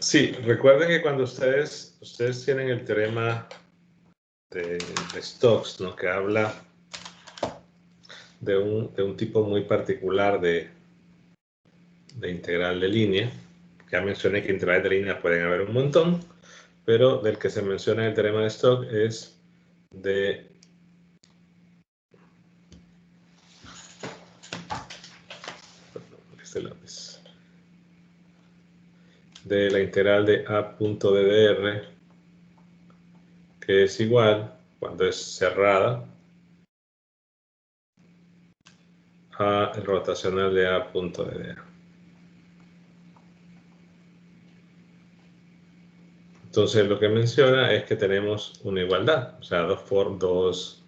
Sí, recuerden que cuando ustedes tienen el teorema de Stokes, ¿no? Que habla de un tipo muy particular de integral de línea. Ya mencioné que integrales de línea pueden haber un montón, pero del que se menciona en el teorema de Stokes es de este lápiz, de la integral de a punto de dr, que es igual, cuando es cerrada, a el rotacional de a punto de dr. Entonces lo que menciona es que tenemos una igualdad, o sea, dos formas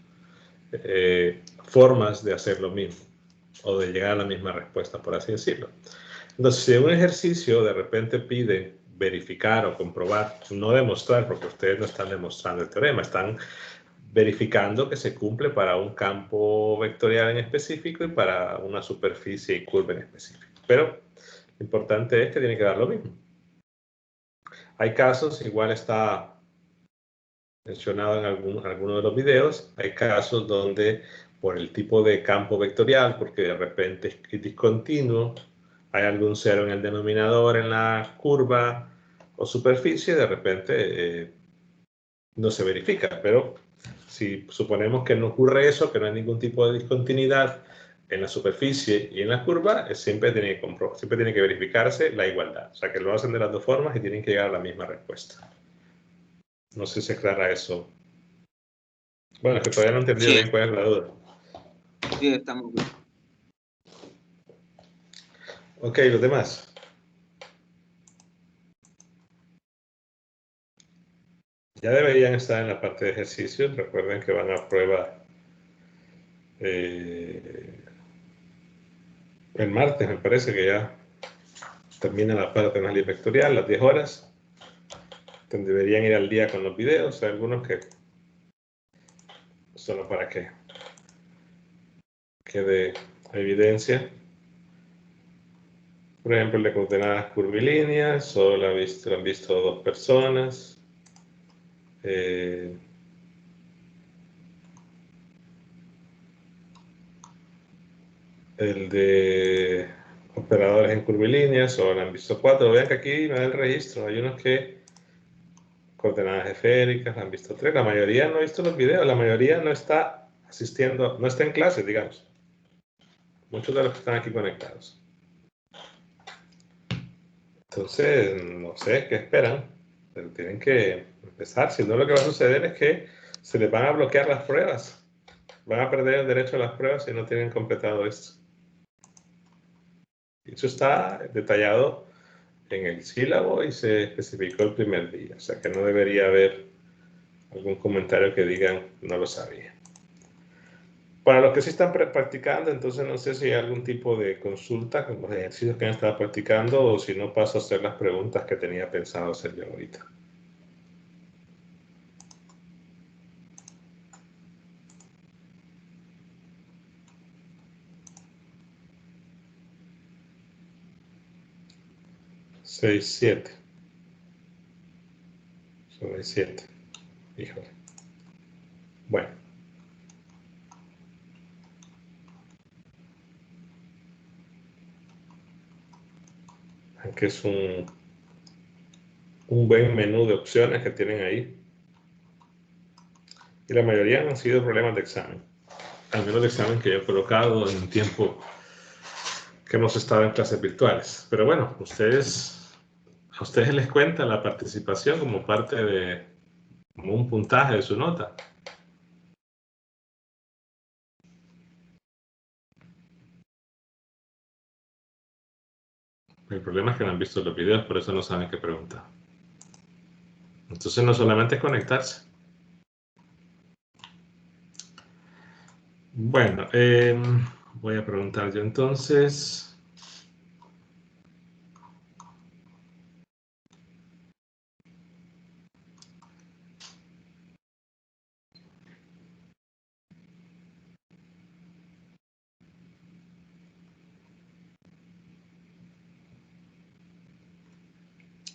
de hacer lo mismo, o de llegar a la misma respuesta, por así decirlo. Entonces, si un ejercicio de repente pide verificar o comprobar, no demostrar, porque ustedes no están demostrando el teorema, están verificando que se cumple para un campo vectorial en específico y para una superficie y curva en específico. Pero lo importante es que tiene que dar lo mismo. Hay casos, igual está mencionado en alguno de los videos, hay casos donde por el tipo de campo vectorial, porque de repente es discontinuo, hay algún cero en el denominador en la curva o superficie, de repente no se verifica. Pero si suponemos que no ocurre eso, que no hay ningún tipo de discontinuidad en la superficie y en la curva, siempre tiene que verificarse la igualdad. O sea, que lo hacen de las dos formas y tienen que llegar a la misma respuesta. No sé si aclara eso. Bueno, es que todavía no he entendido bien cuál es la duda. Sí, estamos bien. Ok, los demás. Ya deberían estar en la parte de ejercicios. Recuerden que van a prueba el martes, me parece que ya termina la parte de análisis vectorial, las 10 horas. Deberían ir al día con los videos. Hay algunos que solo para que quede evidencia. Por ejemplo, el de coordenadas curvilíneas, solo lo han visto 2 personas. El de operadores en curvilíneas, solo lo han visto 4. Vean que aquí me da el registro. Hay unos que coordenadas esféricas, han visto 3. La mayoría no ha visto los videos, la mayoría no está asistiendo, no está en clase, digamos. Muchos de los que están aquí conectados. Entonces, no sé qué esperan, pero tienen que empezar. Si no, lo que va a suceder es que se les van a bloquear las pruebas. Van a perder el derecho a las pruebas si no tienen completado esto. Eso está detallado en el sílabo y se especificó el primer día. O sea que no debería haber algún comentario que digan no lo sabía. Para los que sí están practicando, entonces no sé si hay algún tipo de consulta con los ejercicios que han estado practicando o si no paso a hacer las preguntas que tenía pensado hacer yo ahorita. Seis, 7. Solo hay 7. Híjole. Bueno. Aunque es un buen menú de opciones que tienen ahí. Y la mayoría han sido problemas de examen. Al menos de examen que yo he colocado en un tiempo que hemos estado en clases virtuales. Pero bueno, a ustedes les cuenta la participación como parte de como un puntaje de su nota. El problema es que no han visto los videos, por eso no saben qué preguntar. Entonces no solamente es conectarse. Bueno, voy a preguntar yo entonces.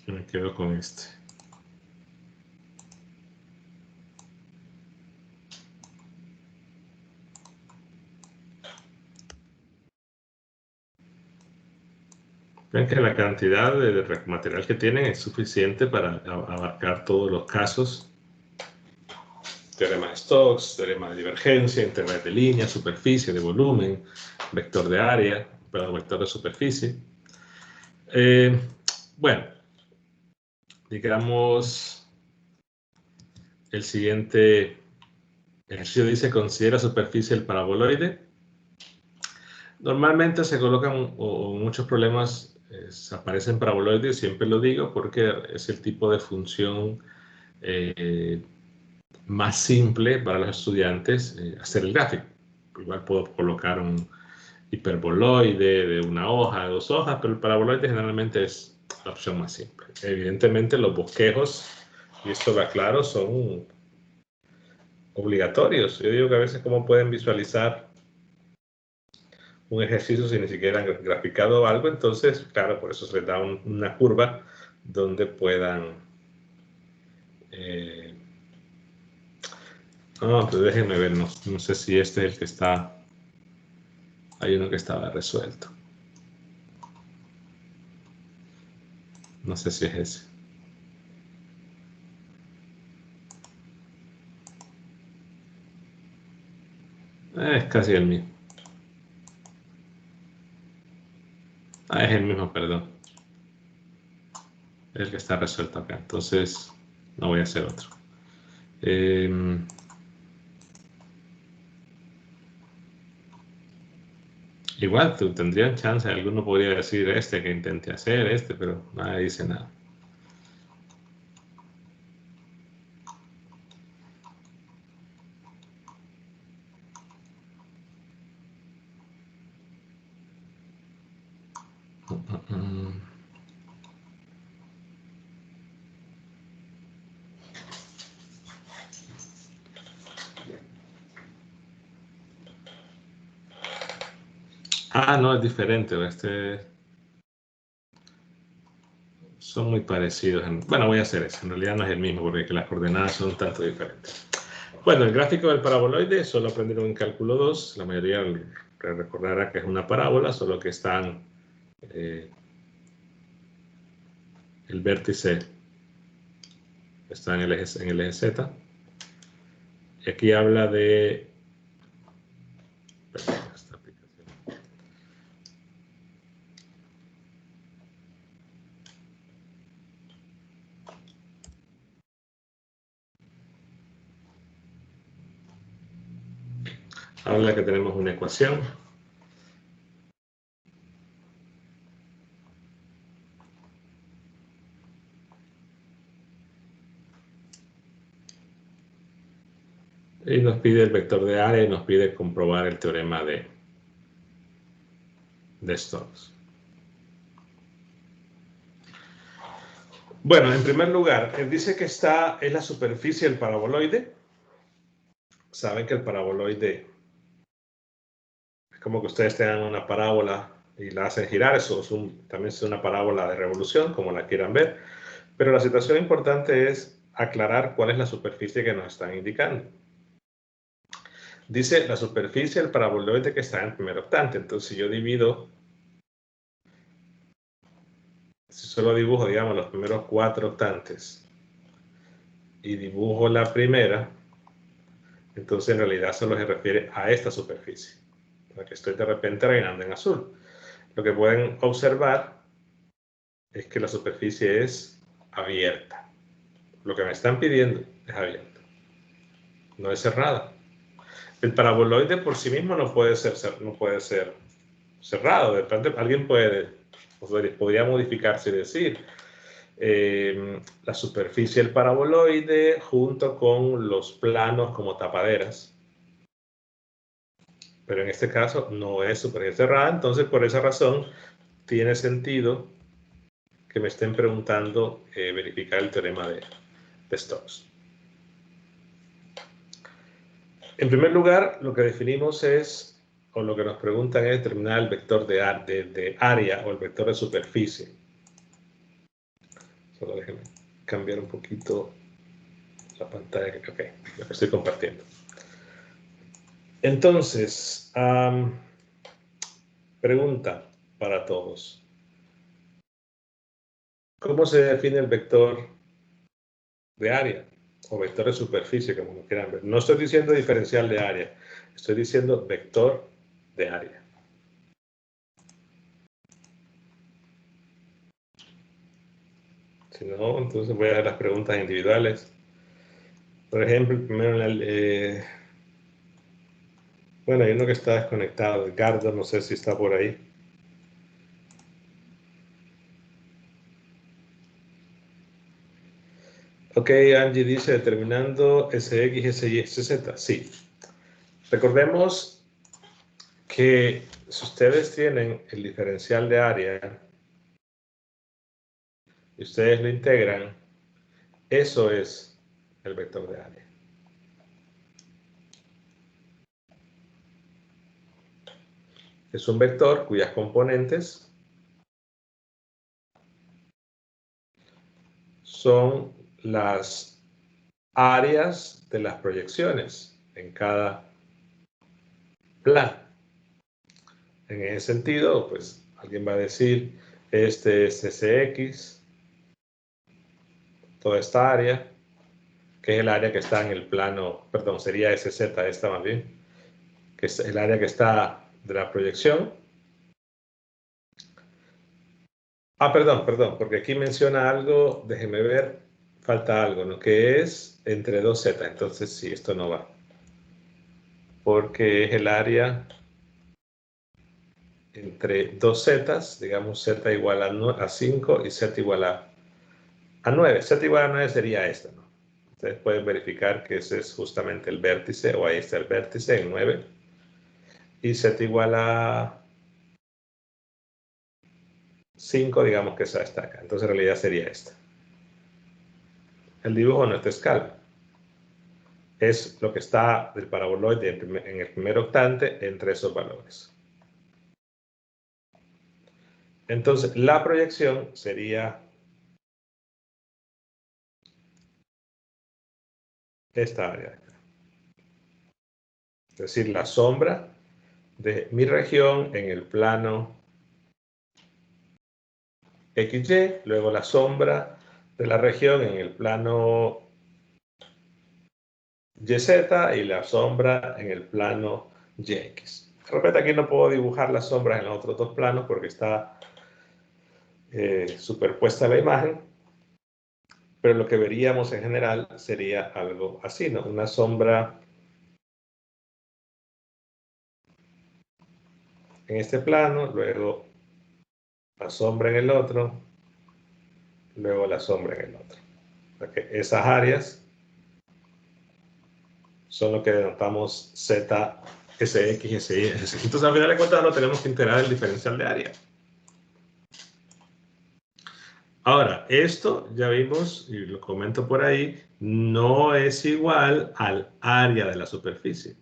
Me quedo con este. Ven que la cantidad de material que tienen es suficiente para abarcar todos los casos. Teorema de Stokes, teorema de divergencia, integral de línea, superficie, de volumen, vector de área, perdón, vector de superficie. Bueno, digamos, el siguiente ejercicio dice, considera superficie del paraboloide. Normalmente se colocan, o muchos problemas aparecen paraboloides, siempre lo digo, porque es el tipo de función más simple para los estudiantes hacer el gráfico. Igual puedo colocar un hiperboloide de una hoja, de 2 hojas, pero el paraboloide generalmente es la opción más simple. Evidentemente los bosquejos, y esto lo aclaro, son obligatorios. Yo digo que a veces cómo pueden visualizar un ejercicio si ni siquiera han graficado algo, entonces, claro, por eso se les da una curva donde puedan... pues déjenme ver, no sé si este es el que está... Hay uno que estaba resuelto. No sé si es ese. Es casi el mismo. Es el mismo, perdón. Es el que está resuelto acá. Entonces, no voy a hacer otro. Igual tendrían chance. Alguno podría decir este que intenté hacer, pero nadie dice nada. No, es diferente. Son muy parecidos. Bueno, voy a hacer eso. En realidad no es el mismo porque las coordenadas son tanto diferentes. Bueno, el gráfico del paraboloide solo aprendieron en cálculo 2. La mayoría recordará que es una parábola, solo que están el vértice está en el eje Z. Y aquí habla de... Esta aplicación. Habla que tenemos una ecuación. Y nos pide el vector de área y nos pide comprobar el teorema de Stokes. Bueno, en primer lugar, él dice que es la superficie del paraboloide. Saben que el paraboloide es como que ustedes tengan una parábola y la hacen girar. Eso también es una parábola de revolución, como la quieran ver. Pero la situación importante es aclarar cuál es la superficie que nos están indicando. Dice la superficie del paraboloide que está en el primer octante. Entonces, si yo divido, si solo dibujo, digamos, los primeros 4 octantes y dibujo la primera, entonces en realidad solo se refiere a esta superficie, la que estoy de repente rellenando en azul. Lo que pueden observar es que la superficie es abierta. Lo que me están pidiendo es abierta, no es cerrada. El paraboloide por sí mismo no puede ser cerrado. De repente alguien podría modificarse y decir la superficie del paraboloide junto con los planos como tapaderas. Pero en este caso no es superficie cerrada, entonces por esa razón tiene sentido que me estén preguntando verificar el teorema de Stokes. En primer lugar, lo que definimos es, o lo que nos preguntan es determinar el vector de área o el vector de superficie. Solo déjenme cambiar un poquito la pantalla. Ok, lo que estoy compartiendo. Entonces, pregunta para todos. ¿Cómo se define el vector de área o vector de superficie, como lo quieran ver? No estoy diciendo diferencial de área, estoy diciendo vector de área. Si no, entonces voy a ver las preguntas individuales. Por ejemplo, primero, bueno, hay uno que está desconectado, Edgardo, no sé si está por ahí. Ok, Angie dice, determinando SX, SY, SZ. Sí. Recordemos que si ustedes tienen el diferencial de área y ustedes lo integran, eso es el vector de área. Es un vector cuyas componentes son las áreas de las proyecciones en cada plano. En ese sentido, pues alguien va a decir, este es SX, toda esta área, que es el área que está en el plano, perdón, sería SZ esta más bien, que es el área que está de la proyección. Perdón, porque aquí menciona algo, déjeme ver, falta algo, ¿no? Que es entre 2Z, entonces sí, esto no va. Porque es el área entre dos zetas, digamos Z igual a 5 y Z igual a 9. Z igual a 9 sería esta, ¿no? Ustedes pueden verificar que ese es justamente el vértice, o ahí está el vértice en 9. Y Z igual a 5, digamos que esa está acá. Entonces en realidad sería esta. El dibujo no está a escala. Es lo que está del paraboloide en el primer octante entre esos valores. Entonces la proyección sería esta área de acá. Es decir, la sombra de mi región en el plano XY, luego la sombra de la región en el plano YZ y la sombra en el plano YX. De repente aquí no puedo dibujar las sombras en los otros dos planos porque está superpuesta la imagen, pero lo que veríamos en general sería algo así, ¿no? Una sombra en este plano, luego la sombra en el otro, luego la sombra en el otro. Porque esas áreas son lo que denotamos Z, SX, SY, SZ. Entonces, al final de cuentas, no tenemos que integrar el diferencial de área. Ahora, esto ya vimos, y lo comento por ahí, no es igual al área de la superficie.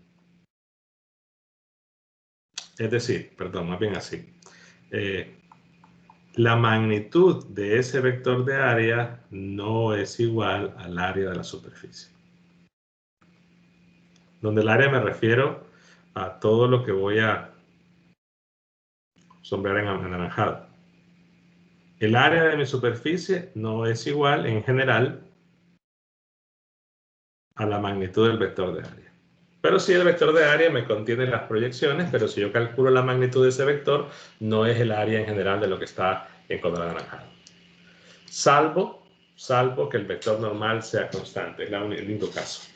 Es decir, perdón, más bien así. La magnitud de ese vector de área no es igual al área de la superficie. Donde el área me refiero a todo lo que voy a sombrear en anaranjado. El área de mi superficie no es igual en general a la magnitud del vector de área. Pero sí, el vector de área me contiene las proyecciones, pero si yo calculo la magnitud de ese vector, no es el área en general de lo que está en color anaranjado. Salvo que el vector normal sea constante, es el único caso.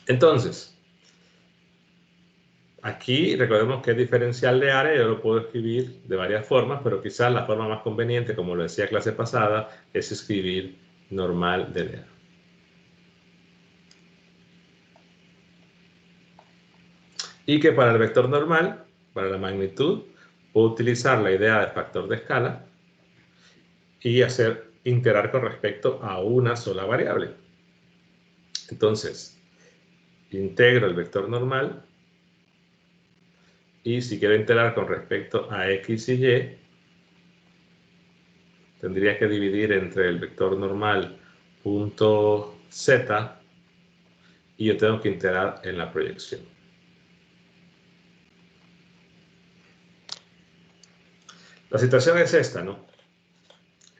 Entonces, aquí recordemos que es diferencial de área, yo lo puedo escribir de varias formas, pero quizás la forma más conveniente, como lo decía clase pasada, es escribir normal de área. Y que para el vector normal, para la magnitud, puedo utilizar la idea de factor de escala y integrar con respecto a una sola variable. Entonces, integro el vector normal y si quiero integrar con respecto a x y y, tendría que dividir entre el vector normal punto z y yo tengo que integrar en la proyección. La situación es esta, ¿no?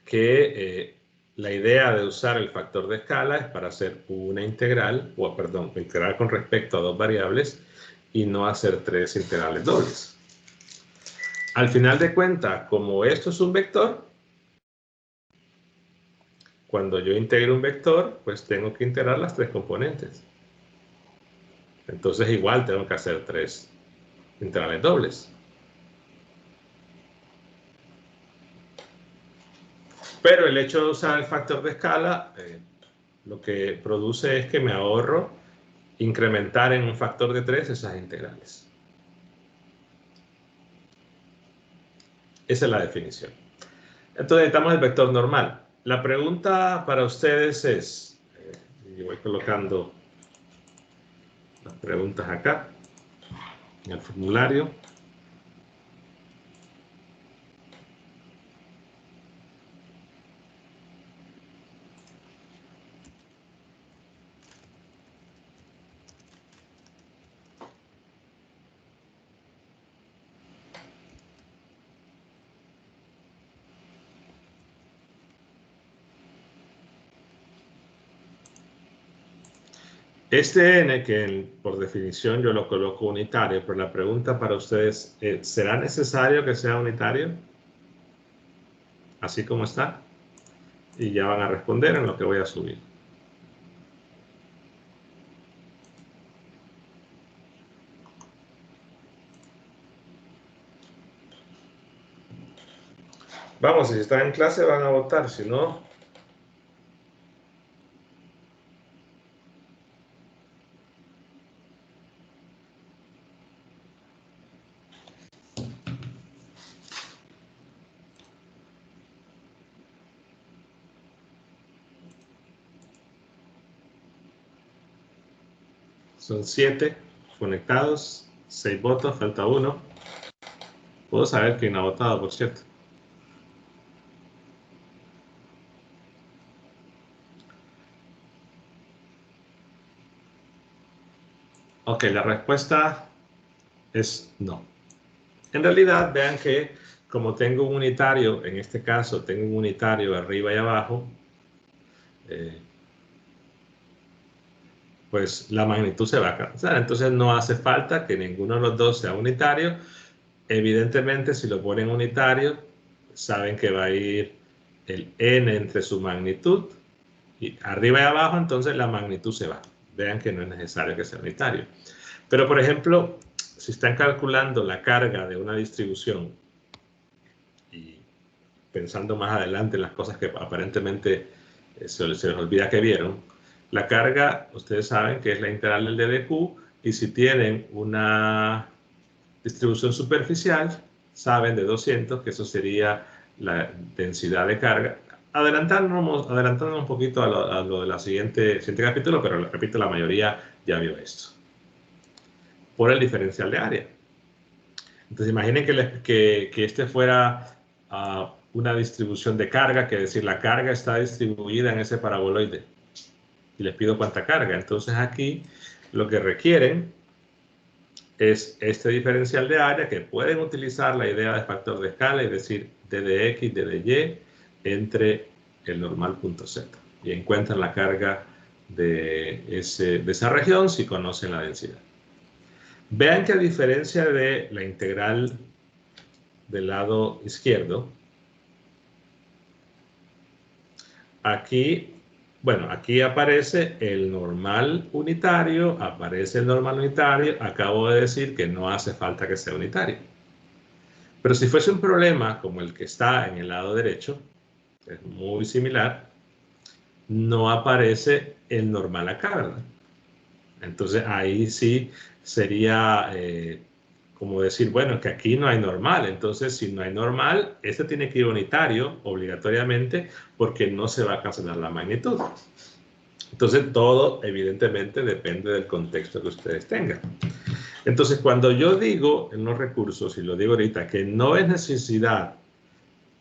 Que la idea de usar el factor de escala es para hacer una integral, o perdón, integral con respecto a dos variables y no hacer tres integrales dobles. Al final de cuentas, como esto es un vector, cuando yo integro un vector, pues tengo que integrar las tres componentes. Entonces igual tengo que hacer tres integrales dobles. Pero el hecho de usar el factor de escala, lo que produce es que me ahorro incrementar en un factor de 3 esas integrales. Esa es la definición. Entonces necesitamos el vector normal. La pregunta para ustedes es, yo voy colocando las preguntas acá, en el formulario. Este n, que por definición yo lo coloco unitario, pero la pregunta para ustedes es, ¿será necesario que sea unitario? Así como está. Y ya van a responder en lo que voy a subir. Vamos, si están en clase van a votar, si no... Son 7 conectados, 6 votos, falta 1. Puedo saber quién ha votado, por cierto. Ok, la respuesta es no. En realidad, vean que como tengo un unitario, en este caso tengo un unitario arriba y abajo, pues la magnitud se va a alcanzar. Entonces no hace falta que ninguno de los dos sea unitario. Evidentemente, si lo ponen unitario, saben que va a ir el n entre su magnitud y arriba y abajo, entonces la magnitud se va. Vean que no es necesario que sea unitario. Pero, por ejemplo, si están calculando la carga de una distribución y pensando más adelante en las cosas que aparentemente se les olvida que vieron, la carga, ustedes saben que es la integral del d de q, y si tienen una distribución superficial, saben de 200 que eso sería la densidad de carga. Adelantándonos un poquito a lo de la siguiente capítulo, pero repito, la mayoría ya vio esto. Por el diferencial de área. Entonces imaginen que este fuera una distribución de carga, que es decir, la carga está distribuida en ese paraboloide. Y les pido cuánta carga. Entonces aquí lo que requieren es este diferencial de área, que pueden utilizar la idea de factor de escala y decir d de x, d de y entre el normal punto z. Y encuentran la carga de esa región si conocen la densidad. Vean que a diferencia de la integral del lado izquierdo, aquí, bueno, aquí aparece el normal unitario, acabo de decir que no hace falta que sea unitario. Pero si fuese un problema como el que está en el lado derecho, es muy similar, no aparece el normal acá, ¿verdad? Entonces ahí sí sería como decir, bueno, que aquí no hay normal. Entonces, si no hay normal, este tiene que ir unitario obligatoriamente porque no se va a cancelar la magnitud. Entonces, todo evidentemente depende del contexto que ustedes tengan. Entonces, cuando yo digo en los recursos, y lo digo ahorita, que no es necesidad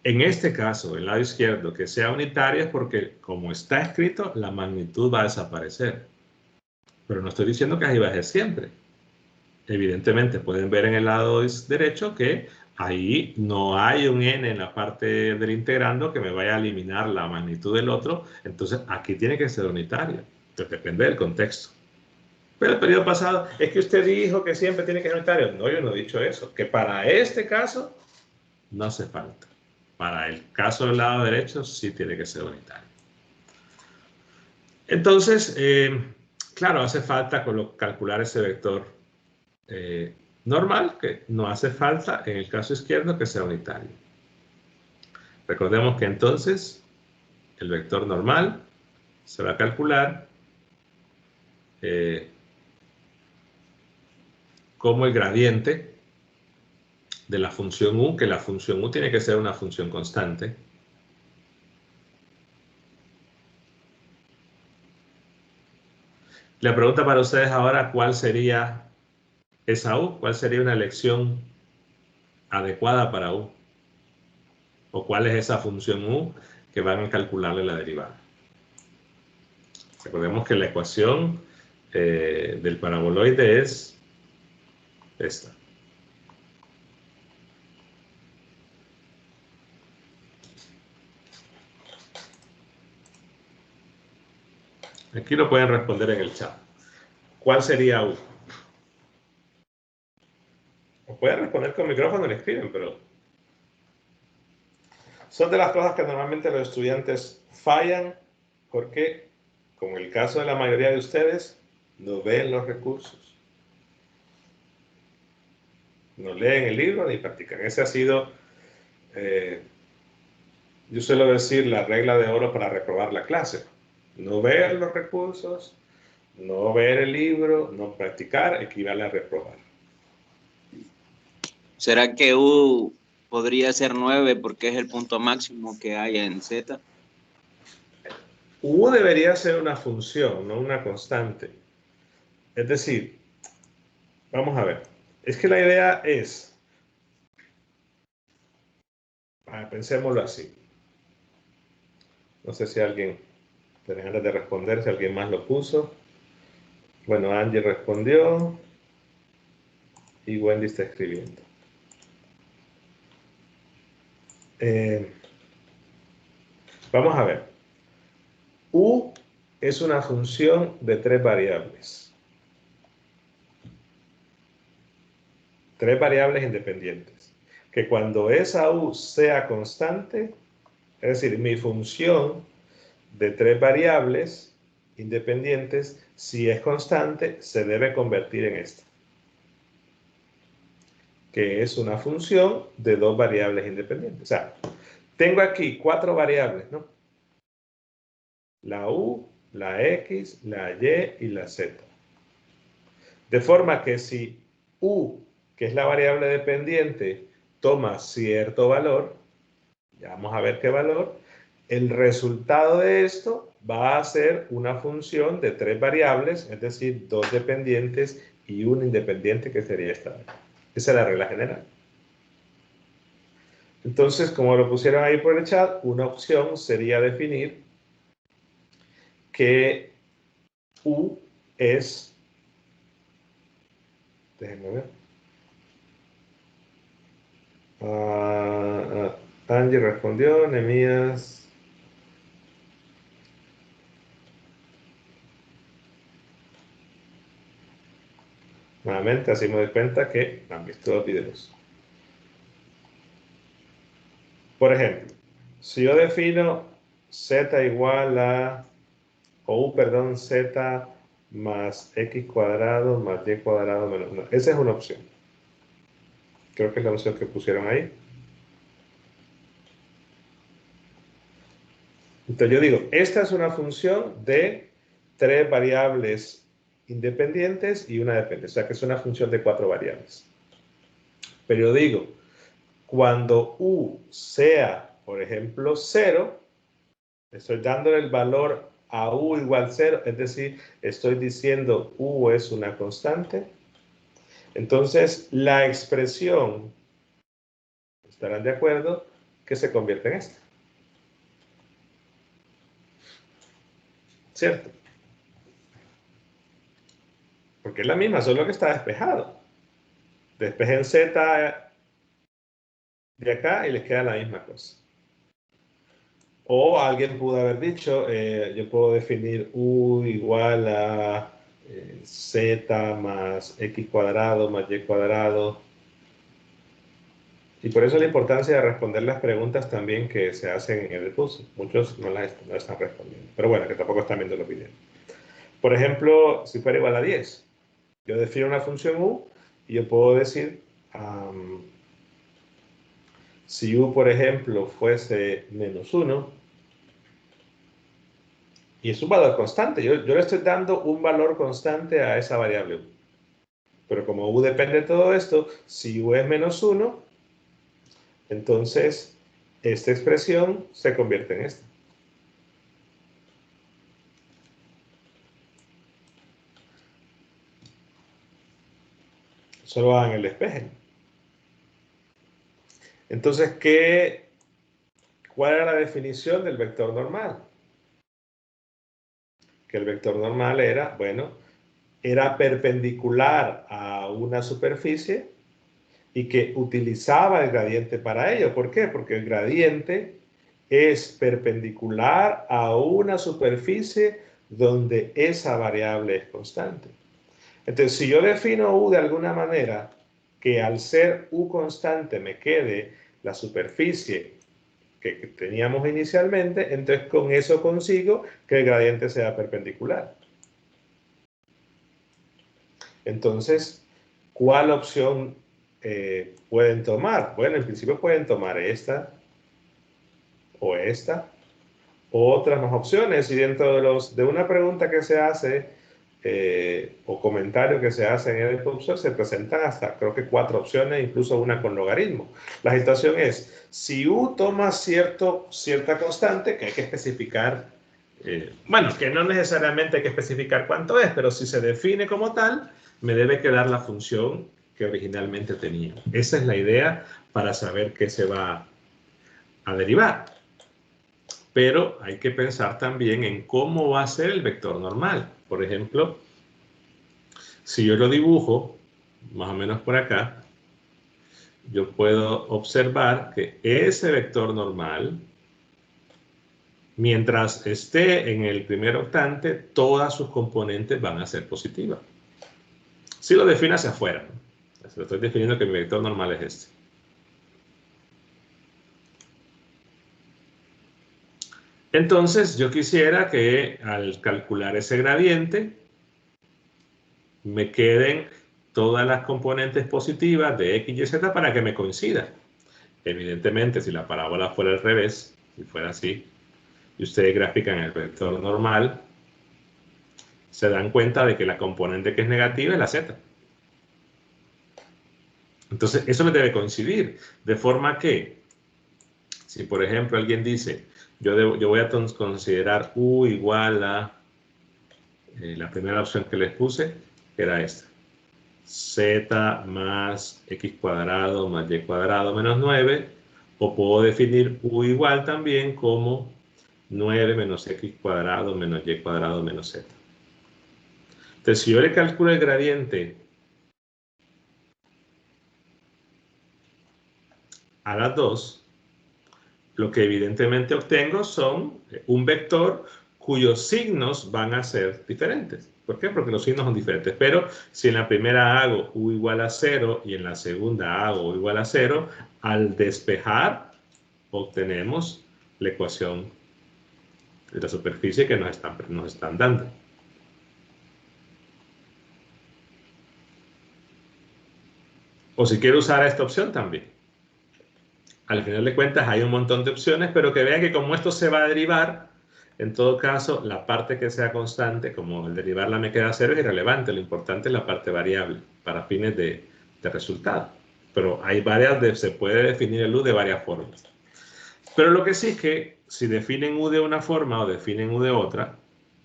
En este caso, el lado izquierdo, que sea unitaria es porque, como está escrito, la magnitud va a desaparecer. Pero no estoy diciendo que así va a ser siempre. Evidentemente, pueden ver en el lado derecho que ahí no hay un n en la parte del integrando que me vaya a eliminar la magnitud del otro. Entonces, aquí tiene que ser unitario. Entonces, depende del contexto. Pero el periodo pasado, es que usted dijo que siempre tiene que ser unitario. No, yo no he dicho eso. Que para este caso, no hace falta. Para el caso del lado derecho, sí tiene que ser unitario. Entonces, claro, hace falta calcular ese vector normal, que no hace falta en el caso izquierdo que sea unitario. Recordemos que entonces el vector normal se va a calcular como el gradiente de la función u, que la función u tiene que ser una función constante. La pregunta para ustedes ahora, ¿cuál sería esa u? ¿Cuál sería una elección adecuada para u? ¿O cuál es esa función u que van a calcularle la derivada? Recordemos que la ecuación del paraboloide es esta. Aquí lo pueden responder en el chat. ¿Cuál sería u? O pueden responder con micrófono y le escriben, pero son de las cosas que normalmente los estudiantes fallan porque, como el caso de la mayoría de ustedes, no ven los recursos. No leen el libro ni practican. Ese ha sido, yo suelo decir, la regla de oro para reprobar la clase. No ver los recursos, no ver el libro, no practicar, equivale a reprobar. ¿Será que U podría ser 9 porque es el punto máximo que hay en Z? U debería ser una función, no una constante. Es decir, vamos a ver. Es que la idea es, pensémoslo así. No sé si alguien, antes de responder, si alguien más lo puso. Bueno, Angie respondió y Wendy está escribiendo. Vamos a ver. U es una función de 3 variables. 3 variables independientes. Que cuando esa U sea constante, es decir, mi función de 3 variables independientes, si es constante, se debe convertir en esta. Que es una función de 2 variables independientes. O sea, tengo aquí 4 variables, ¿no? La U, la X, la Y y la Z. De forma que si U, que es la variable dependiente, toma cierto valor, ya vamos a ver qué valor, el resultado de esto va a ser una función de 3 variables, es decir, 2 dependientes y una independiente, que sería esta. Esa es la regla general. Entonces, como lo pusieron ahí por el chat, una opción sería definir que U es, déjenme ver, Angie respondió, Nehemías. Nuevamente, así me doy cuenta que han visto los videos. Por ejemplo, si yo defino z igual a, o u, perdón, z más x cuadrado más y cuadrado menos 1. Esa es una opción. Creo que es la opción que pusieron ahí. Entonces yo digo, esta es una función de 3 variables independientes y una dependiente. O sea que es una función de 4 variables. Pero yo digo, cuando u sea, por ejemplo, 0, estoy dándole el valor a u igual 0, es decir, estoy diciendo u es una constante. Entonces, la expresión, estarán de acuerdo, que se convierte en esta. ¿Cierto? Porque es la misma, solo que está despejado. Despejen Z de acá y les queda la misma cosa. O alguien pudo haber dicho, yo puedo definir U igual a Z más X cuadrado más Y cuadrado. Y por eso la importancia de responder las preguntas también que se hacen en el curso. Muchos no están respondiendo. Pero bueno, que tampoco están viendo los videos. Por ejemplo, si fuera igual a 10, yo defino una función U y yo puedo decir, si U, por ejemplo, fuese menos 1, y es un valor constante, yo le estoy dando un valor constante a esa variable U. Pero como U depende de todo esto, si U es menos 1, entonces esta expresión se convierte en esta. Solo hagan el despeje. Entonces, ¿cuál era la definición del vector normal? Que el vector normal era, bueno, era perpendicular a una superficie y que utilizaba el gradiente para ello. ¿Por qué? Porque el gradiente es perpendicular a una superficie donde esa variable es constante. Entonces, si yo defino U de alguna manera, que al ser U constante me quede la superficie que teníamos inicialmente, entonces con eso consigo que el gradiente sea perpendicular. Entonces, ¿cuál opción pueden tomar? Bueno, en principio pueden tomar esta o esta, o otras más opciones. Y dentro de una pregunta que se hace o comentario que se hace en el curso, se presentan hasta creo que 4 opciones, incluso una con logaritmo. La situación es, si U toma cierta constante, que hay que especificar, bueno, que no necesariamente hay que especificar cuánto es, pero si se define como tal, me debe quedar la función que originalmente tenía. Esa es la idea para saber qué se va a derivar. Pero hay que pensar también en cómo va a ser el vector normal. Por ejemplo, si yo lo dibujo más o menos por acá, yo puedo observar que ese vector normal, mientras esté en el primer octante, todas sus componentes van a ser positivas. Si lo defino hacia afuera, lo estoy definiendo que mi vector normal es este. Entonces, yo quisiera que al calcular ese gradiente, me queden todas las componentes positivas de X y Z para que me coincidan. Evidentemente, si la parábola fuera al revés, si fuera así, y ustedes grafican el vector normal, se dan cuenta de que la componente que es negativa es la Z. Entonces, eso me debe coincidir. De forma que, si por ejemplo alguien dice, yo voy a considerar U igual a la primera opción que les puse, que era esta. Z más X cuadrado más Y cuadrado menos 9, o puedo definir U igual también como 9 menos X cuadrado menos Y cuadrado menos Z. Entonces, si yo le calculo el gradiente a las dos, lo que evidentemente obtengo son un vector cuyos signos van a ser diferentes. ¿Por qué? Porque los signos son diferentes. Pero si en la primera hago U igual a 0 y en la segunda hago U igual a 0, al despejar obtenemos la ecuación de la superficie que nos están dando. O si quiero usar esta opción también. Al final de cuentas hay un montón de opciones, pero que vean que como esto se va a derivar, en todo caso, la parte que sea constante, como el derivarla me queda 0, es irrelevante. Lo importante es la parte variable para fines de resultado. Pero hay se puede definir el U de varias formas. Pero lo que sí es que si definen U de una forma o definen U de otra,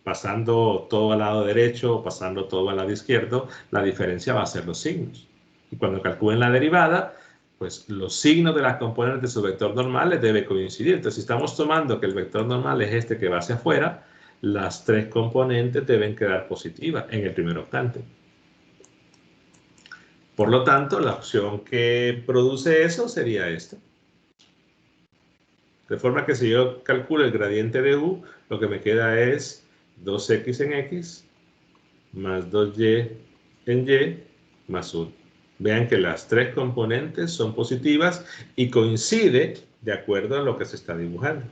pasando todo al lado derecho o pasando todo al lado izquierdo, la diferencia va a ser los signos. Y cuando calculen la derivada, pues los signos de las componentes de su vector normal les debe coincidir. Entonces, si estamos tomando que el vector normal es este que va hacia afuera, las tres componentes deben quedar positivas en el primer octante. Por lo tanto, la opción que produce eso sería esta. De forma que si yo calculo el gradiente de U, lo que me queda es 2x en x más 2y en y más 1. Vean que las tres componentes son positivas y coincide de acuerdo a lo que se está dibujando.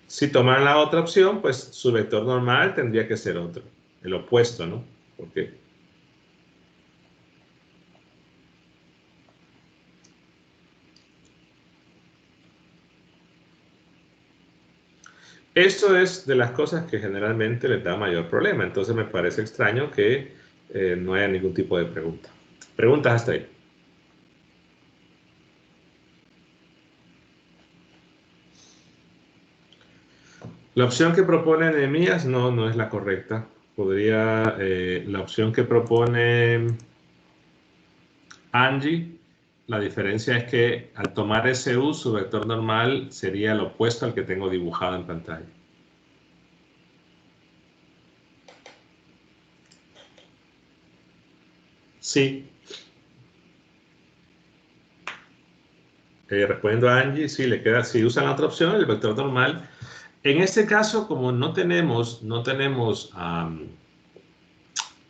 Si toman la otra opción, pues su vector normal tendría que ser otro, el opuesto, ¿no? Porque esto es de las cosas que generalmente les da mayor problema. Entonces me parece extraño que no haya ningún tipo de pregunta. ¿Preguntas hasta ahí? La opción que propone Nehemías no es la correcta. Podría, la opción que propone Angie, la diferencia es que al tomar SU, su vector normal sería el opuesto al que tengo dibujado en pantalla. Sí. Respondiendo a Angie, sí, le queda, si usan la otra opción, el vector normal. En este caso, como no tenemos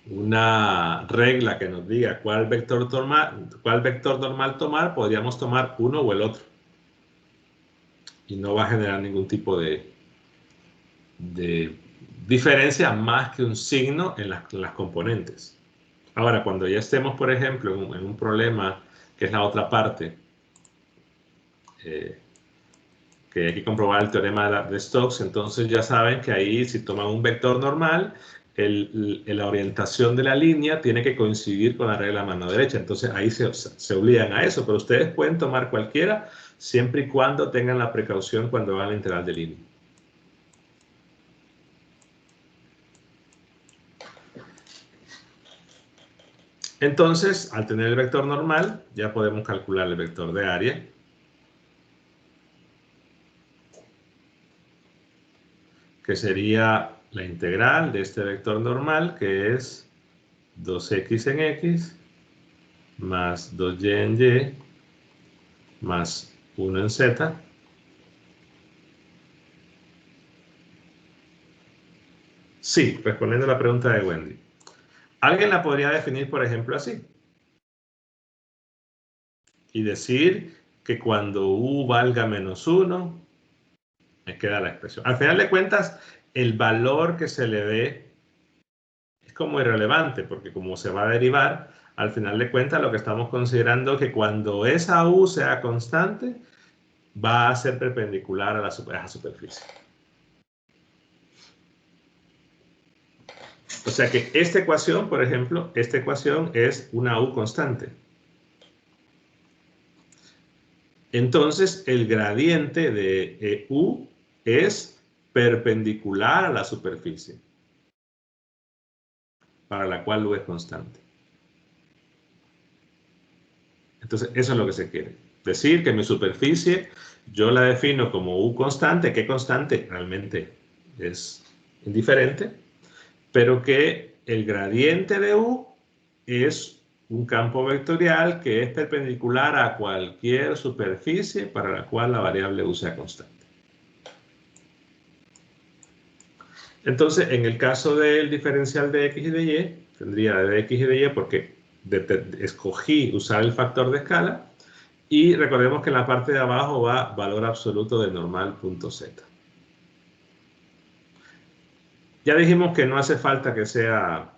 una regla que nos diga cuál vector normal tomar, podríamos tomar uno o el otro. Y no va a generar ningún tipo de diferencia más que un signo en las componentes. Ahora, cuando ya estemos, por ejemplo, en un problema que es la otra parte, que hay que comprobar el teorema de Stokes, entonces ya saben que ahí si toman un vector normal, la orientación de la línea tiene que coincidir con la regla de mano derecha, entonces ahí se obligan a eso, pero ustedes pueden tomar cualquiera siempre y cuando tengan la precaución cuando hagan la integral de línea. Entonces, al tener el vector normal, ya podemos calcular el vector de área. Que sería la integral de este vector normal, que es 2x en x más 2y en y más 1 en z. Sí, respondiendo a la pregunta de Wendy. Alguien la podría definir, por ejemplo, así. Y decir que cuando u valga menos 1, me queda la expresión. Al final de cuentas, el valor que se le dé es como irrelevante, porque como se va a derivar, al final de cuentas lo que estamos considerando es que cuando esa u sea constante, va a ser perpendicular a esa superficie. O sea que esta ecuación, por ejemplo, esta ecuación es una u constante. Entonces, el gradiente de u es perpendicular a la superficie, para la cual u es constante. Entonces, eso es lo que se quiere. Decir que mi superficie, yo la defino como u constante. ¿Qué constante? Realmente es indiferente, pero que el gradiente de u es un campo vectorial que es perpendicular a cualquier superficie para la cual la variable u sea constante. Entonces, en el caso del diferencial de x y de y, tendría de x y de y porque escogí usar el factor de escala, y recordemos que en la parte de abajo va valor absoluto del normal punto z. Ya dijimos que no hace falta que sea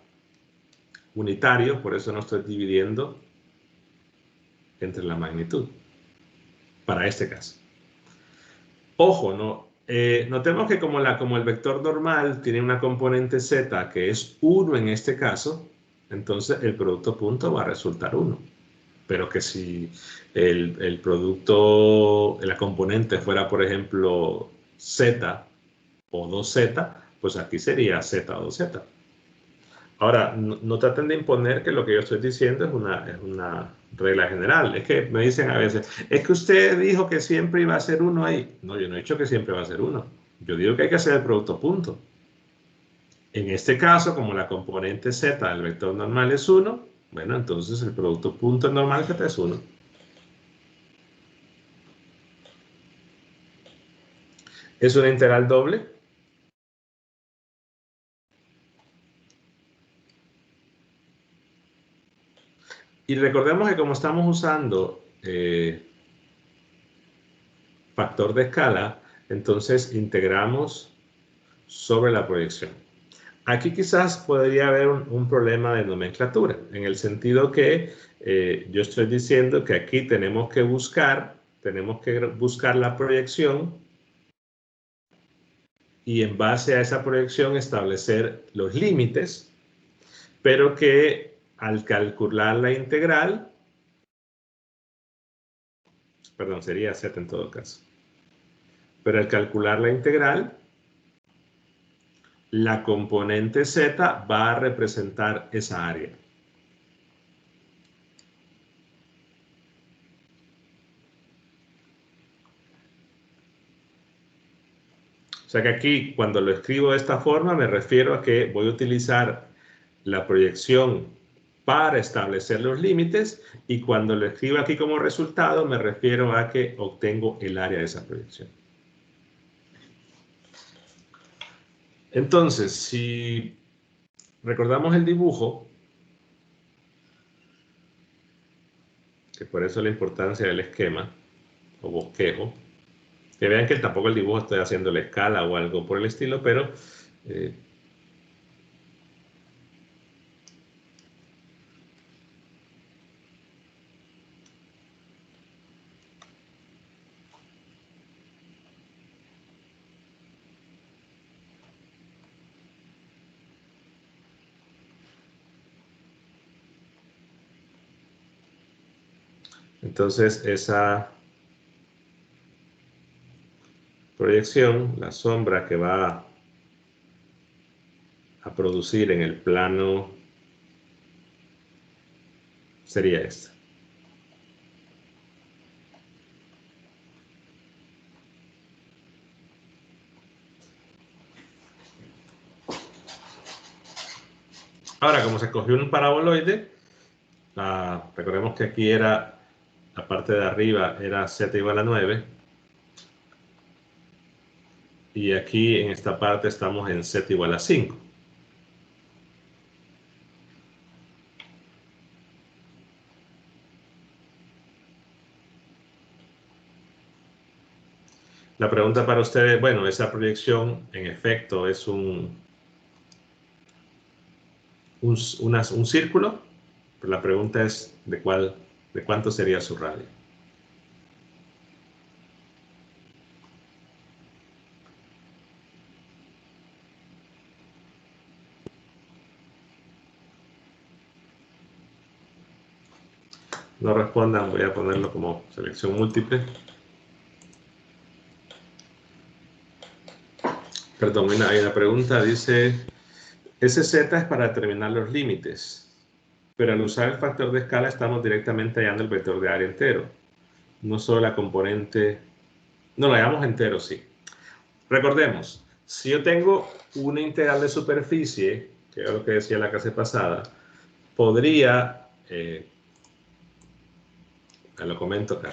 unitario, por eso no estoy dividiendo entre la magnitud, para este caso. Ojo, notemos que como el vector normal tiene una componente z que es 1 en este caso, entonces el producto punto va a resultar 1. Pero que si el producto, la componente fuera, por ejemplo, z o 2z, pues aquí sería z o 2z. Ahora, no traten de imponer que lo que yo estoy diciendo es una regla general. Es que me dicen a veces, es que usted dijo que siempre iba a ser 1 ahí. No, yo no he dicho que siempre va a ser 1. Yo digo que hay que hacer el producto punto. En este caso, como la componente z del vector normal es 1, bueno, entonces el producto punto normal z es 1. Es una integral doble. Y recordemos que como estamos usando factor de escala, entonces integramos sobre la proyección. Aquí quizás podría haber un problema de nomenclatura, en el sentido que yo estoy diciendo que aquí tenemos que buscar la proyección y en base a esa proyección establecer los límites, pero que al calcular la integral, perdón, sería z en todo caso, pero al calcular la integral, la componente z va a representar esa área. O sea que aquí, cuando lo escribo de esta forma, me refiero a que voy a utilizar la proyección para establecer los límites, y cuando lo escribo aquí como resultado, me refiero a que obtengo el área de esa proyección. Entonces, si recordamos el dibujo, que por eso la importancia del esquema o bosquejo, que vean que tampoco el dibujo estoy haciendo la escala o algo por el estilo, pero entonces esa proyección, la sombra que va a producir en el plano sería esta. Ahora, como se cogió un paraboloide, recordemos que aquí era, la parte de arriba era z igual a 9, y aquí en esta parte estamos en z igual a 5. La pregunta para ustedes, bueno, esa proyección en efecto es un círculo, pero la pregunta es de cuánto sería su radio. No respondan, voy a ponerlo como selección múltiple. Perdón, hay una pregunta, dice, ese z es para determinar los límites, pero al usar el factor de escala estamos directamente hallando el vector de área entero, no solo la componente, no lo hallamos entero, sí. Recordemos, si yo tengo una integral de superficie, que es lo que decía la clase pasada, podría, lo comento acá,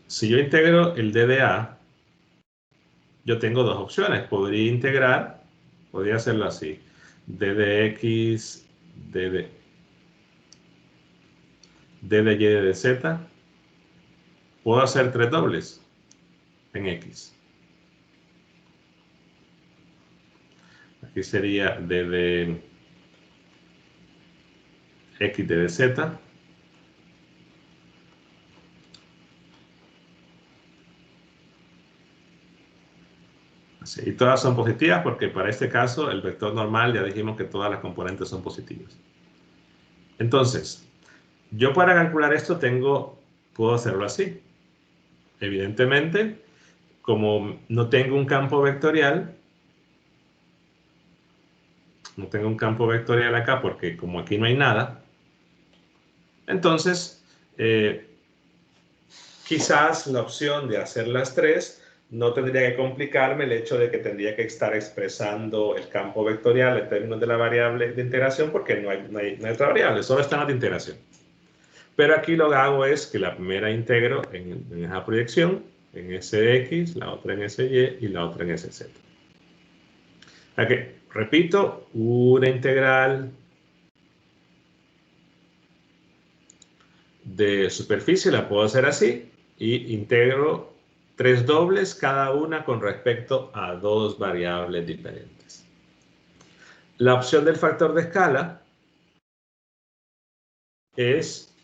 si yo integro el d de a, yo tengo dos opciones. Podría hacerlo así, d de x, d de y, d de z. Puedo hacer tres dobles en x. Aquí sería d de x, d de z. Así, y todas son positivas porque para este caso el vector normal ya dijimos que todas las componentes son positivas. Entonces, yo para calcular esto puedo hacerlo así. Evidentemente, como no tengo un campo vectorial, acá porque como aquí no hay nada, Entonces, quizás la opción de hacer las tres no tendría que complicarme el hecho de que tendría que estar expresando el campo vectorial en términos de la variable de integración, porque no hay otra variable, solo están las de integración. Pero aquí lo que hago es que la primera integro en esa proyección, en Sx, la otra en Sy y la otra en Sz. Aquí, repito, una integral de superficie la puedo hacer así y integro tres dobles, cada una con respecto a dos variables diferentes. La opción del factor de escala es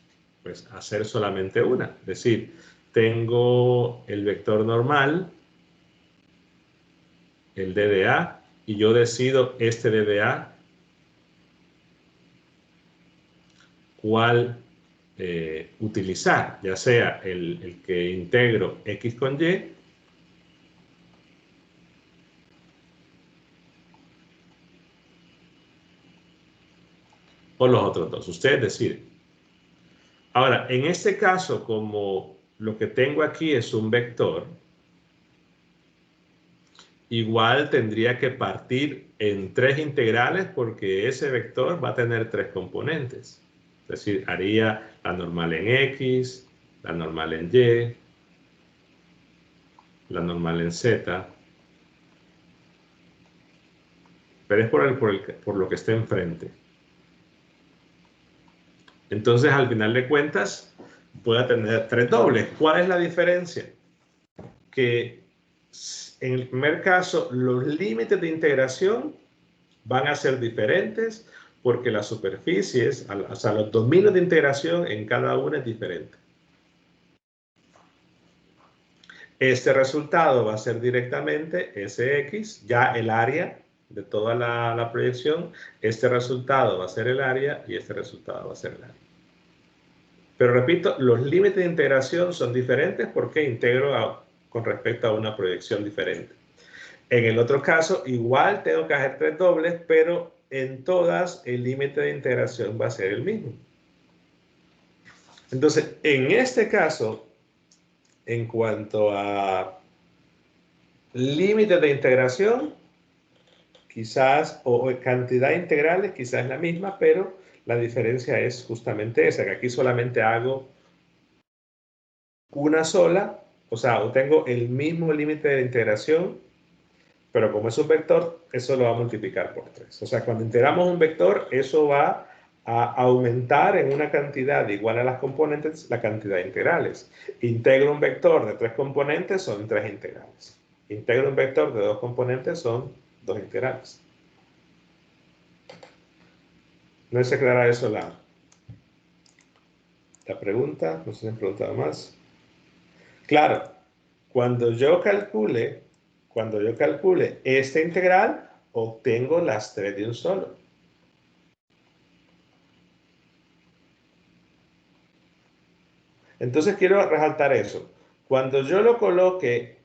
pues, hacer solamente una. Es decir, tengo el vector normal, el DDA, y yo decido este DDA, cuál utilizar, ya sea el que integro X con Y, o los otros dos. Ustedes deciden. Ahora, en este caso, como lo que tengo aquí es un vector, igual tendría que partir en tres integrales porque ese vector va a tener tres componentes. Es decir, haría la normal en X, la normal en Y, la normal en Z, pero es por lo que está enfrente. Entonces, al final de cuentas, pueda tener tres dobles. ¿Cuál es la diferencia? Que en el primer caso, los límites de integración van a ser diferentes porque las superficies, o sea, los dominios de integración en cada una es diferente. Este resultado va a ser directamente Sx, ya el área de toda la proyección. Este resultado va a ser el área y este resultado va a ser el área. Pero repito, los límites de integración son diferentes porque integro con respecto a una proyección diferente. En el otro caso, igual tengo que hacer tres dobles, pero en todas el límite de integración va a ser el mismo. Entonces, en este caso, en cuanto a límites de integración, quizás, o cantidad de integrales, quizás es la misma, pero la diferencia es justamente esa, que aquí solamente hago una sola, o sea, tengo el mismo límite de integración, pero como es un vector, eso lo va a multiplicar por 3. O sea, cuando integramos un vector, eso va a aumentar en una cantidad igual a las componentes la cantidad de integrales. Integro un vector de 3 componentes, son 3 integrales. Integro un vector de 2 componentes, son 2 integrales. ¿No se aclara eso la pregunta? No sé si han preguntado más. Claro, cuando yo calcule esta integral, obtengo las 3 de un solo. Entonces quiero resaltar eso. Cuando yo lo coloque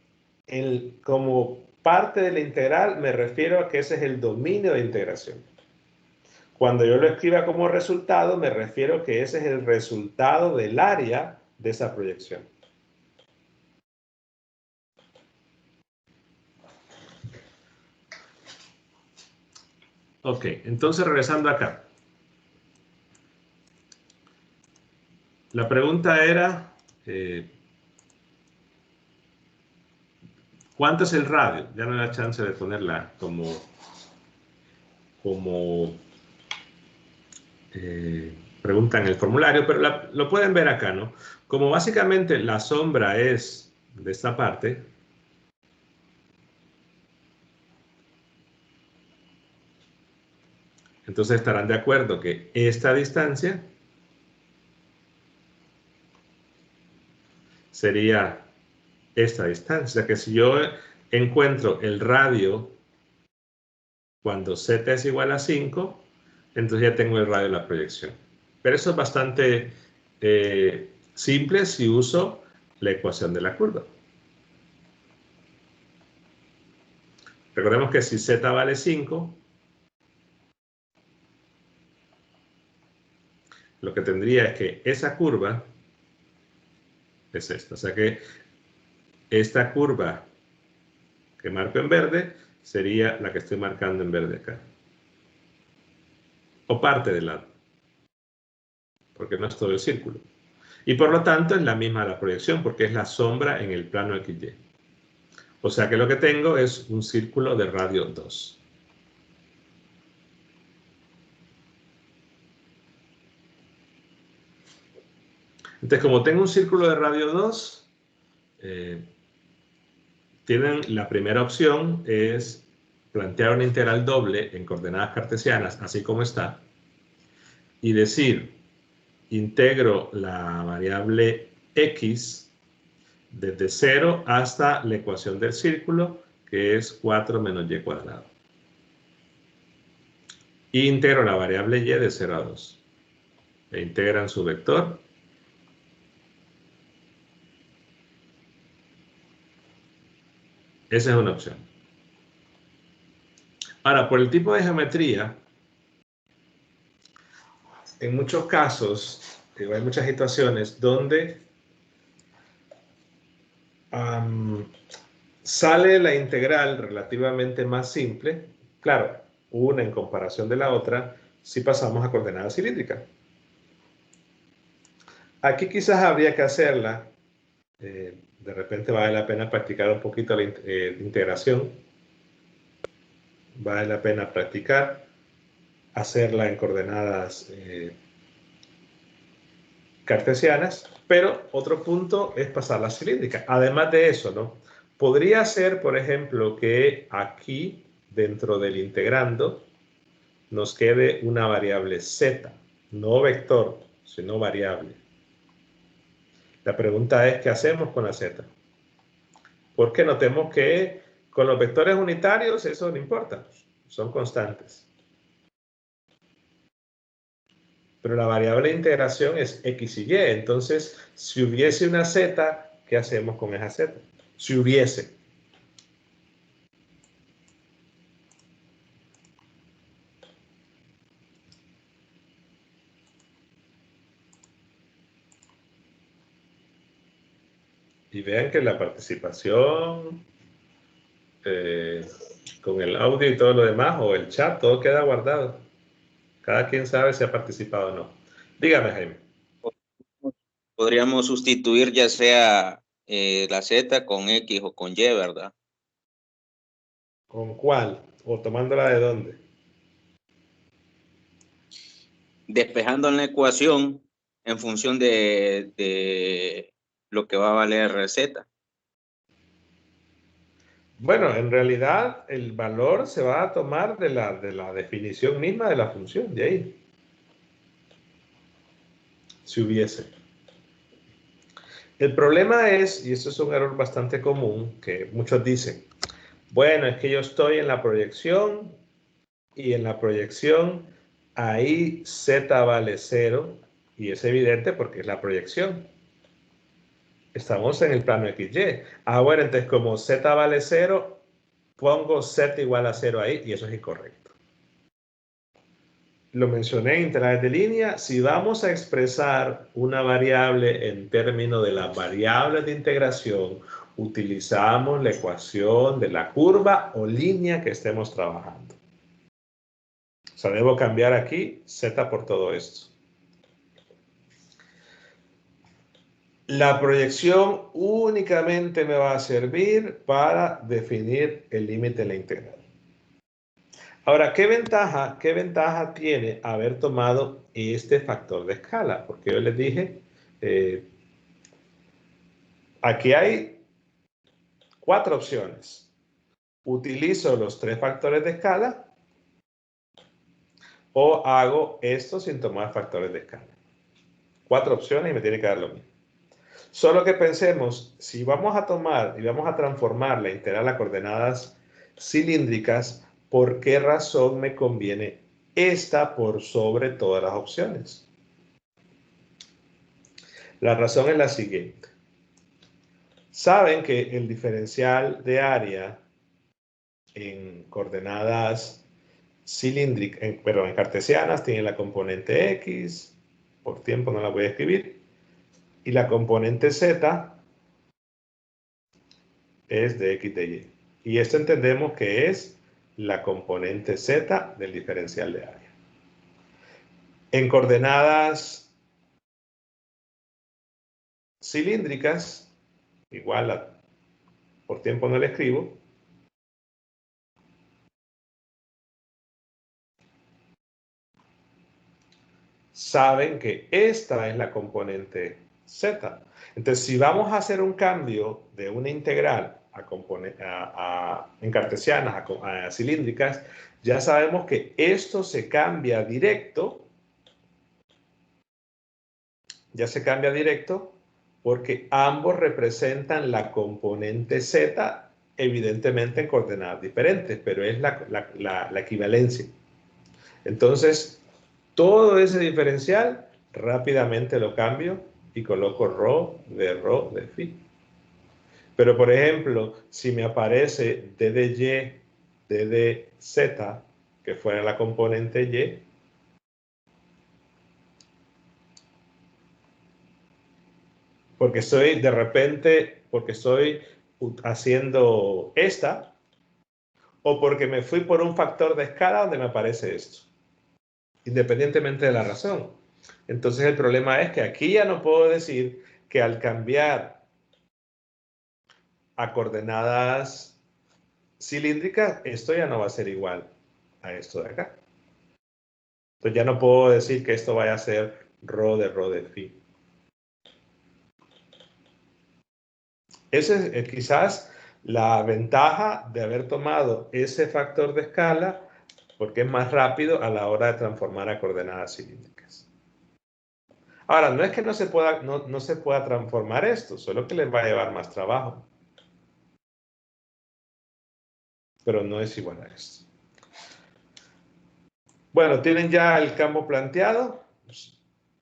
como parte de la integral, me refiero a que ese es el dominio de integración. Cuando yo lo escriba como resultado, me refiero a que ese es el resultado del área de esa proyección. Ok, entonces regresando acá. La pregunta era, ¿cuánto es el radio? Ya no me da chance de ponerla como pregunta en el formulario, pero lo pueden ver acá, ¿no? Como básicamente la sombra es de esta parte, entonces estarán de acuerdo que esta distancia sería esta distancia. O sea que si yo encuentro el radio cuando z es igual a 5, entonces ya tengo el radio de la proyección. Pero eso es bastante simple si uso la ecuación de la curva. Recordemos que si z vale 5, lo que tendría es que esa curva es esta. O sea que esta curva que marco en verde sería la que estoy marcando en verde acá. O parte del lado. Porque no es todo el círculo. Y por lo tanto es la misma la proyección, porque es la sombra en el plano XY. O sea que lo que tengo es un círculo de radio 2. Entonces, como tengo un círculo de radio 2, tienen la primera opción es plantear una integral doble en coordenadas cartesianas, así como está, y decir, integro la variable x desde 0 hasta la ecuación del círculo, que es 4 menos y cuadrado. Y integro la variable y de 0 a 2. E integran su vector. Esa es una opción. Ahora, por el tipo de geometría, en muchos casos, hay muchas situaciones donde sale la integral relativamente más simple. Claro, una en comparación de la otra, si pasamos a coordenadas cilíndricas. Aquí quizás habría que hacerla. De repente vale la pena practicar un poquito la integración. Vale la pena practicar, hacerla en coordenadas cartesianas, pero otro punto es pasar la cilíndrica. Además de eso, ¿no? Podría ser, por ejemplo, que aquí, dentro del integrando, nos quede una variable z, no vector, sino variable. La pregunta es, ¿qué hacemos con la z? Porque notemos que con los vectores unitarios eso no importa, son constantes. Pero la variable de integración es x y y. Entonces, si hubiese una z, ¿qué hacemos con esa z? Si hubiese. Y vean que la participación con el audio y todo lo demás, o el chat, todo queda guardado. Cada quien sabe si ha participado o no. Dígame, Jaime. Podríamos sustituir ya sea la Z con X o con Y, ¿verdad? ¿Con cuál? ¿O tomándola de dónde? Despejando la ecuación en función de lo que va a valer Z. Bueno, en realidad el valor se va a tomar de la definición misma de la función, de ahí. Si hubiese. El problema es, y esto es un error bastante común, que muchos dicen, bueno, es que yo estoy en la proyección y en la proyección ahí z vale 0 y es evidente porque es la proyección. Estamos en el plano XY. Ah, bueno, entonces como z vale 0, pongo z igual a 0 ahí y eso es incorrecto. Lo mencioné en integrales de línea. Si vamos a expresar una variable en términos de las variables de integración, utilizamos la ecuación de la curva o línea que estemos trabajando. O sea, debo cambiar aquí z por todo esto. La proyección únicamente me va a servir para definir el límite de la integral. Ahora, ¿qué ventaja tiene haber tomado este factor de escala? Porque yo les dije, aquí hay 4 opciones. Utilizo los 3 factores de escala o hago esto sin tomar factores de escala. 4 opciones y me tiene que dar lo mismo. Solo que pensemos, si vamos a tomar y vamos a transformar la integral a coordenadas cilíndricas, ¿por qué razón me conviene esta por sobre todas las opciones? La razón es la siguiente. Saben que el diferencial de área en coordenadas cilíndricas, pero en cartesianas, tiene la componente x por tiempo no la voy a escribir, y la componente z es de x de y. Y esto entendemos que es la componente z del diferencial de área. En coordenadas cilíndricas, igual por tiempo no le escribo, saben que esta es la componente z. Entonces, si vamos a hacer un cambio de una integral en cartesianas a cilíndricas, ya sabemos que esto se cambia directo. Ya se cambia directo porque ambos representan la componente z, evidentemente en coordenadas diferentes, pero es la equivalencia. Entonces, todo ese diferencial rápidamente lo cambio y coloco rho de phi. Pero, por ejemplo, si me aparece d de y, d de z, que fuera la componente y, porque estoy de repente, porque estoy haciendo esta, o porque me fui por un factor de escala donde me aparece esto, independientemente de la razón. Entonces el problema es que aquí ya no puedo decir que al cambiar a coordenadas cilíndricas, esto ya no va a ser igual a esto de acá. Entonces ya no puedo decir que esto vaya a ser rho de phi. Esa es quizás la ventaja de haber tomado ese factor de escala, porque es más rápido a la hora de transformar a coordenadas cilíndricas. Ahora, no es que no se pueda transformar esto, solo que les va a llevar más trabajo. Pero no es igual a esto. Bueno, tienen ya el campo planteado.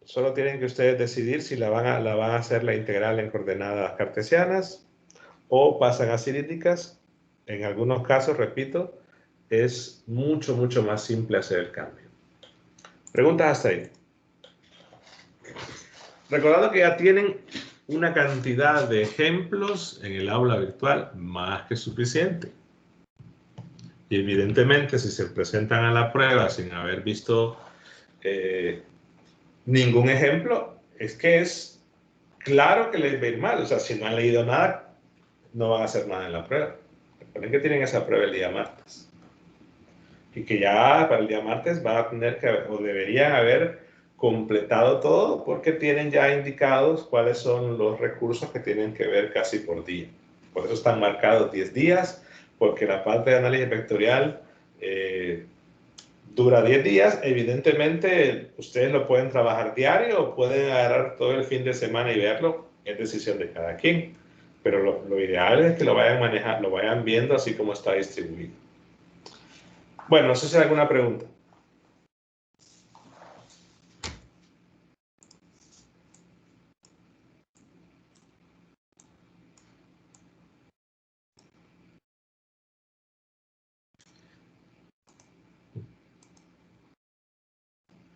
Solo tienen que ustedes decidir si la van a hacer la integral en coordenadas cartesianas o pasan a cilíndricas. En algunos casos, repito, es mucho más simple hacer el cambio. Preguntas hasta ahí. Recordando que ya tienen una cantidad de ejemplos en el aula virtual más que suficiente. Y evidentemente, si se presentan a la prueba sin haber visto ningún ejemplo, es que es claro que les va a ir mal. O sea, si no han leído nada, no van a hacer nada en la prueba. Recuerden que tienen esa prueba el día martes. Y que ya para el día martes van a tener que, o deberían haber completado todo, porque tienen ya indicados cuáles son los recursos que tienen que ver casi por día. Por eso están marcados 10 días, porque la parte de análisis vectorial dura 10 días. Evidentemente, ustedes lo pueden trabajar diario o pueden agarrar todo el fin de semana y verlo. Es decisión de cada quien. Pero lo ideal es que lo vayan manejando, lo vayan viendo así como está distribuido. Bueno, no sé si hay alguna pregunta.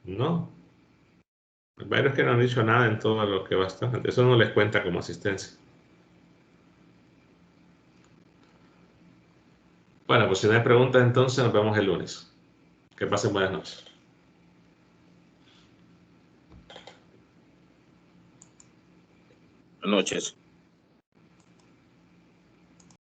No. Varios que no han dicho nada en todo lo que va a estar. Eso no les cuenta como asistencia. Bueno, pues si no hay preguntas, entonces nos vemos el lunes. Que pasen buenas noches. Buenas noches.